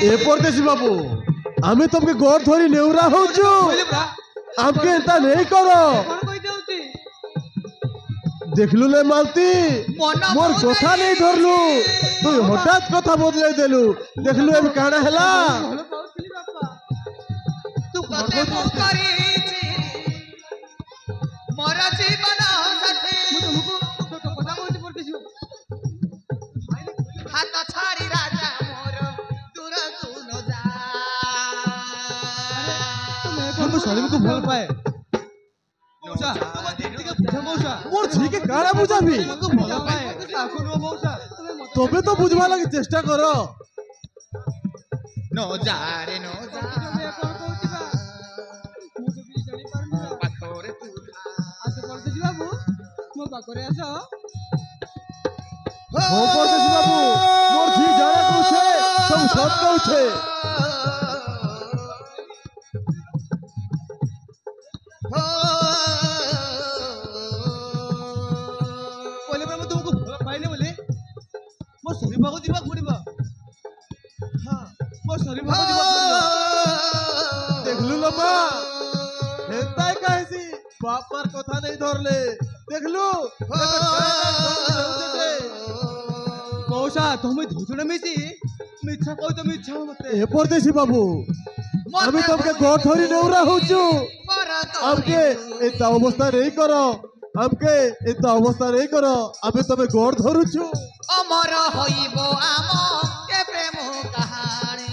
ए परदेसी बाबू आमे तुमके गोर धरी नेउरा होजो हमके एता नहीं करो देखलु ले मालती मोर कथा नहीं धरलु तू हठात कथा बदलै देलु देखलु एम काना हला तू कते मो करी मोर जीवन साथी तो कथा कहते परदेसी हाथ छाड़ी राजा मोर दूर तू न जा हम सलीम को भल पाए मौसा मौसा मोर ठीक काना बुझाबी को भल पाए आखो नो मौसा तबे तो बुझवा लागि चेष्टा करो नो जा रे नो जा पाखरे तू आसे परदेसी बाबू मो पाखरे आसो हो परदेसी बाबू मोर ठीक जाना कहछे सब सब कहछे बोले मैं तुमको भल पाइले बोले मो सलीम को दिबा पड़िबा हां मो सलीम को दिबा पड़िबा देखलु लम्मा हेताय कहसी बाप मार कथा नहीं धरले देखलु मौसा तुम धुचुना मिसी मिछा कहो तो मिछा मते ए परदेसी बाबू आमे तुमके गोर धरी नेउरा होजो हमके एता अवस्था नहीं करो हमके एता अवस्था नहीं करो आमे तबे गोर धरुछु अमर होइबो आम के प्रेम कहानी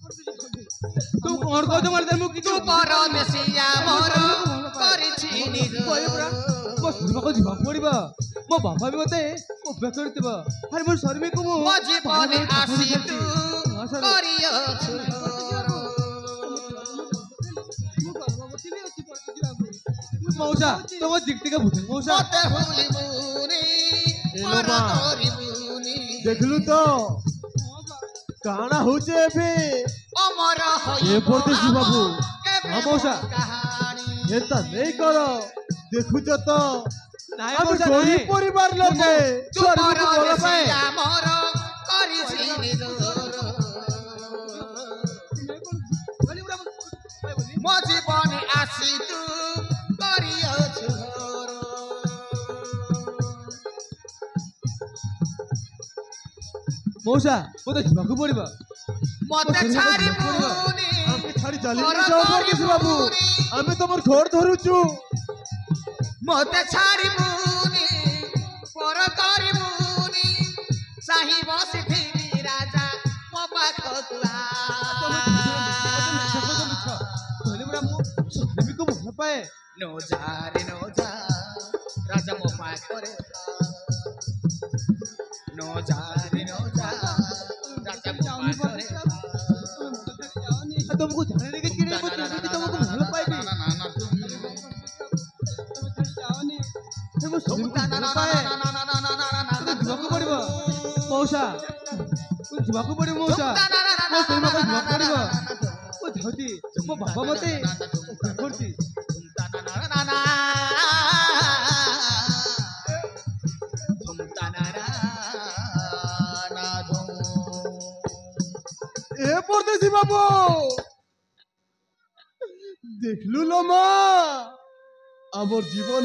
तू कोन को तो मरदे मु की तू परमेसिया मोर परिछि निज मो सलीम को दिबा पड़िबा मो बाबा भी मते ओ बेकरतिबा अरे मोर सलीम को मो जीवन आसी तू करियो मौसा तुम दिखती का बुझे मौसा मते हुली मुनी पर तोरी मुनी देखलु तो काना होचे बे अमर होइबो ए परदेसी बाबू हां मौसा कहानी एता नहीं करो देखुच तो नाय हम मौसा गरीब परिवार लोगे तू स्वर्ग को बोला पाए परमेसिया मोर परिछि निज मो जीवन आसी तू करियो छोर मौसा वो तो जिबाकू पड़िबा मते छाड़ी मुनी हमके छाड़ी चली नहीं जाओ परदेसी बाबू हमें तमर घोर धरुछु मते छाड़ी मुनी पर तोरी मुनी साही बसिथि राजा मो पाख तुआ पाए नो जा रे नो जा राजा मो पाखरे नो जा रे नो जा राजा मो पाखरे तुमको जाने के किरे को तुमको भल पाएबी तुम सलीम को पाए जिबाकू पड़िबा मौसा तू जिबाकू पड़िबो मौसा मो सलीम को जिबाकू पड़िबा ओ धाउती मो बाबा मते करती ए परदेसी बाबू देखलु लो मां आमर जीवन